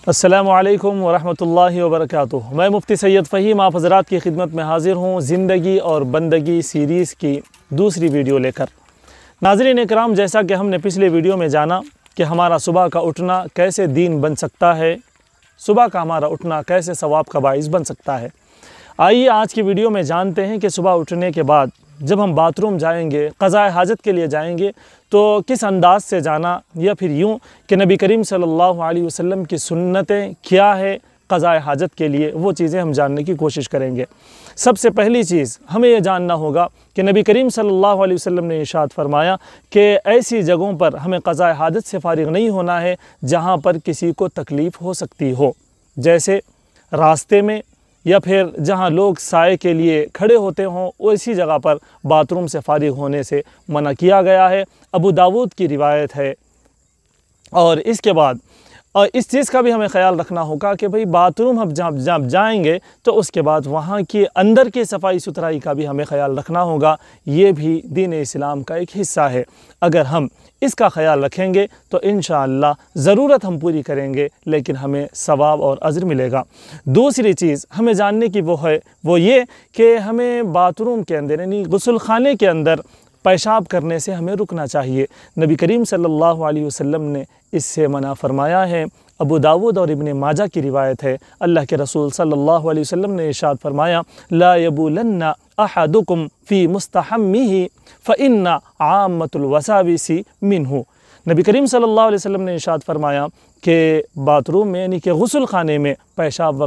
السلام علیکم ورحمۃ اللہ وبرکاتہ۔ میں مفتی سید فہیم آپ حضرات کی خدمت میں حاضر ہوں زندگی اور بندگی سیریز کی دوسری ویڈیو لے کر۔ ناظرین اکرام، جیسا کہ ہم نے پچھلے ویڈیو میں جانا کہ ہمارا صبح کا اٹھنا کیسے دین بن سکتا ہے، صبح کا ہمارا اٹھنا کیسے ثواب کا باعث بن سکتا ہے، آئیے آج کی ویڈیو میں جانتے ہیں کہ صبح اٹھنے کے بعد جب ہم باتھ روم جائیں گے، قضاء حاجت کے لیے جائیں گے تو کس انداز سے جانا، یا پھر یوں کہ نبی کریم صلی اللہ علیہ وسلم کی سنتیں کیا ہے قضاء حاجت کے لیے، وہ چیزیں ہم جاننے کی کوشش کریں گے۔ سب سے پہلی چیز ہمیں یہ جاننا ہوگا کہ نبی کریم صلی اللہ علیہ وسلم نے ارشاد فرمایا کہ ایسی جگہوں پر ہمیں قضاء حاجت سے فارغ نہیں ہونا ہے جہاں پر کسی کو تکلیف ہو سکتی ہو، جیسے راستے میں یا پھر جہاں لوگ سائے کے لیے کھڑے ہوتے ہوں، اسی جگہ پر باتھ روم سے فارغ ہونے سے منع کیا گیا ہے۔ ابو داود کی روایت ہے۔ اور اس کے بعد اس چیز کا بھی ہمیں خیال رکھنا ہوگا کہ بھئی باتھ روم ہم جب جائیں گے تو اس کے بعد وہاں کی اندر کی صفائی ستھرائی کا بھی ہمیں خیال رکھنا ہوگا، یہ بھی دین اسلام کا ایک حصہ ہے۔ اگر ہم اس کا خیال رکھیں گے تو انشاءاللہ ضرورت ہم پوری کریں گے، لیکن ہمیں ثواب اور اجر ملے گا۔ دوسری چیز ہمیں جاننے کی وہ یہ کہ ہمیں باتھ روم کے اندر یعنی غسل خانے کے اندر پیشاب کرنے سے ہمیں رکنا چاہیے۔ نبی کریم صلی اللہ علیہ وسلم نے اس سے منع فرمایا ہے۔ ابو داود اور ابن ماجہ کی روایت ہے، اللہ کے رسول صلی اللہ علیہ وسلم نے ارشاد فرمایا لا یبولن احدکم فی مستحمہ فإن عامۃ الوساوس منہ۔ نبی کریم صلی اللہ علیہ وسلم نے ارشاد فرمایا کہ باتھ روم میں یعنی کہ غسل خانے میں پیشاب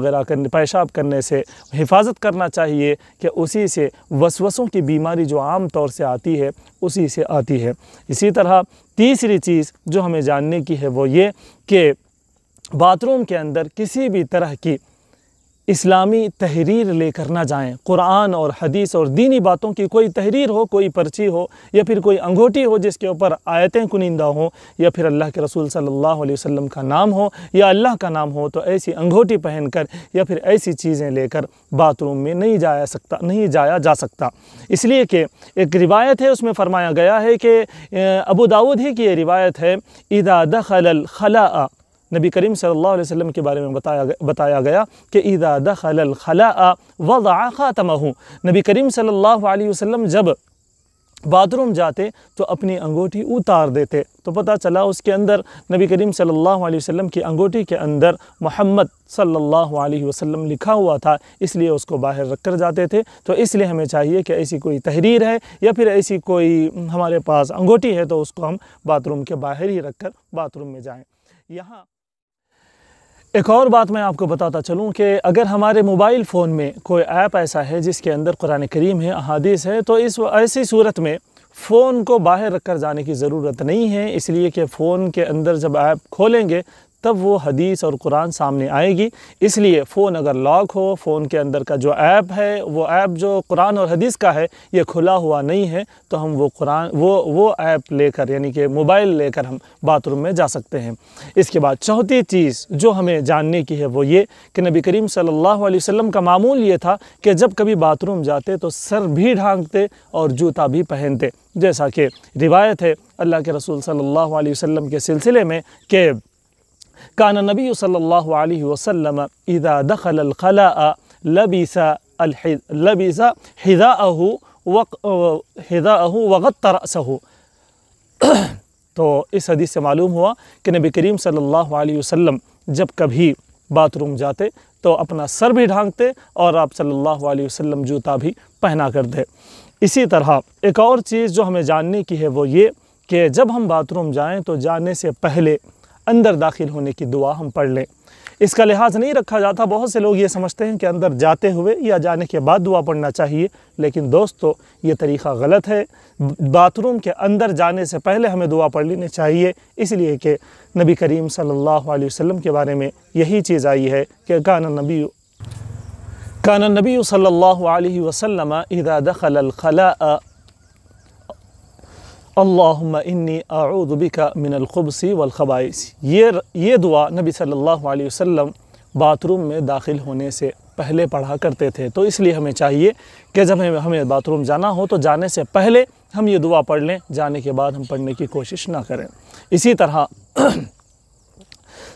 کرنے سے حفاظت کرنا چاہیے کہ اسی سے وسوسوں کی بیماری جو عام طور سے آتی ہے اسی سے آتی ہے۔ اسی طرح تیسری چیز جو ہمیں جاننے کی ہے وہ یہ کہ باتھ روم کے اندر کسی بھی طرح کی اسلامی تحریر لے کر نہ جائیں۔ قرآن اور حدیث اور دینی باتوں کی کوئی تحریر ہو، کوئی پرچی ہو یا پھر کوئی انگوٹھی ہو جس کے اوپر آیتیں کنندہ ہوں، یا پھر اللہ کے رسول صلی اللہ علیہ وسلم کا نام ہو یا اللہ کا نام ہو، تو ایسی انگوٹھی پہن کر یا پھر ایسی چیزیں لے کر باتھ روم میں نہیں جایا جا سکتا۔ اس لیے کہ ایک روایت ہے، اس میں فرمایا گیا ہے کہ ابو داود ہی کی یہ روایت ہے، اذا دخل الخلاء، نبی کریم صلی اللہ علیہ وسلم کے بارے میں بتایا گیا کہ اذا دخل الخلاء وضع خاتمہ، نبی کریم صلی اللہ علیہ وسلم جب باتھ روم جاتے تو اپنی انگوٹھی اتار دیتے، تو پتہ چلا اس کے اندر نبی کریم صلی اللہ علیہ وسلم کی انگوٹھی کے اندر محمد صلی اللہ علیہ وسلم لکھا ہوا تھا، اس لیے اس کو باہر رکھ کر جاتے تھے۔ تو اس لیے ہمیں چاہیے کہ ایسی کوئی تحریر ہے یا پھر ایسی کوئی ہمارے پاس انگوٹھی ہے تو اس کو ہم باتھ روم کے باہر ہی رکھ کر باتھ روم میں جائیں۔ یہاں ایک اور بات میں آپ کو بتاتا چلوں کہ اگر ہمارے موبائل فون میں کوئی ایپ ایسا ہے جس کے اندر قرآن کریم ہے، احادیث ہے، تو ایسی صورت میں فون کو باہر رکھ کر جانے کی ضرورت نہیں ہے، اس لیے کہ فون کے اندر جب ایپ کھولیں گے تب وہ حدیث اور قرآن سامنے آئے گی۔ اس لیے فون اگر لاک ہو، فون کے اندر کا جو ایپ ہے وہ ایپ جو قرآن اور حدیث کا ہے یہ کھلا ہوا نہیں ہے، تو ہم وہ ایپ لے کر یعنی کہ موبائل لے کر ہم باتھ روم میں جا سکتے ہیں۔ اس کے بعد چوتھی چیز جو ہمیں جاننے کی ہے وہ یہ کہ نبی کریم صلی اللہ علیہ وسلم کا معمول یہ تھا کہ جب کبھی باتھ روم جاتے تو سر بھی ڈھانکتے اور جوتا بھی پہنتے، جیسا کہ روایت ہے اللہ کے رسول صلی اللہ علیہ وسلم کے سلسلے میں کہ کان نبی صلی اللہ علیہ وسلم اذا دخل الخلاء لبس حذاءه وغطى رأسه۔ تو اس حدیث سے معلوم ہوا کہ نبی کریم صلی اللہ علیہ وسلم جب کبھی باتھ روم جاتے تو اپنا سر بھی ڈھانکتے اور آپ صلی اللہ علیہ وسلم جوتا بھی پہنا کرتے۔ اسی طرح ایک اور چیز جو ہمیں جاننے کی ہے وہ یہ کہ جب ہم باتھ روم جائیں تو جانے سے پہلے اندر داخل ہونے کی دعا ہم پڑھ لیں۔ اس کا لحاظ نہیں رکھا جاتا، بہت سے لوگ یہ سمجھتے ہیں کہ اندر جاتے ہوئے یا جانے کے بعد دعا پڑھنا چاہیے، لیکن دوستو یہ طریقہ غلط ہے۔ باتھ روم کے اندر جانے سے پہلے ہمیں دعا پڑھ لینی چاہیے، اس لیے کہ نبی کریم صلی اللہ علیہ وسلم کے بارے میں یہی چیز آئی ہے کہ کان النبی صلی اللہ علیہ وسلم اذا دخل الخلاء اللہم انی اعوذ بک من الخبث والخبائث، یہ دعا نبی صلی اللہ علیہ وسلم باتھ روم میں داخل ہونے سے پہلے پڑھا کرتے تھے۔ تو اس لیے ہمیں چاہیے کہ جب ہمیں باتھ روم جانا ہو تو جانے سے پہلے ہم یہ دعا پڑھ لیں، جانے کے بعد ہم پڑھنے کی کوشش نہ کریں۔ اسی طرح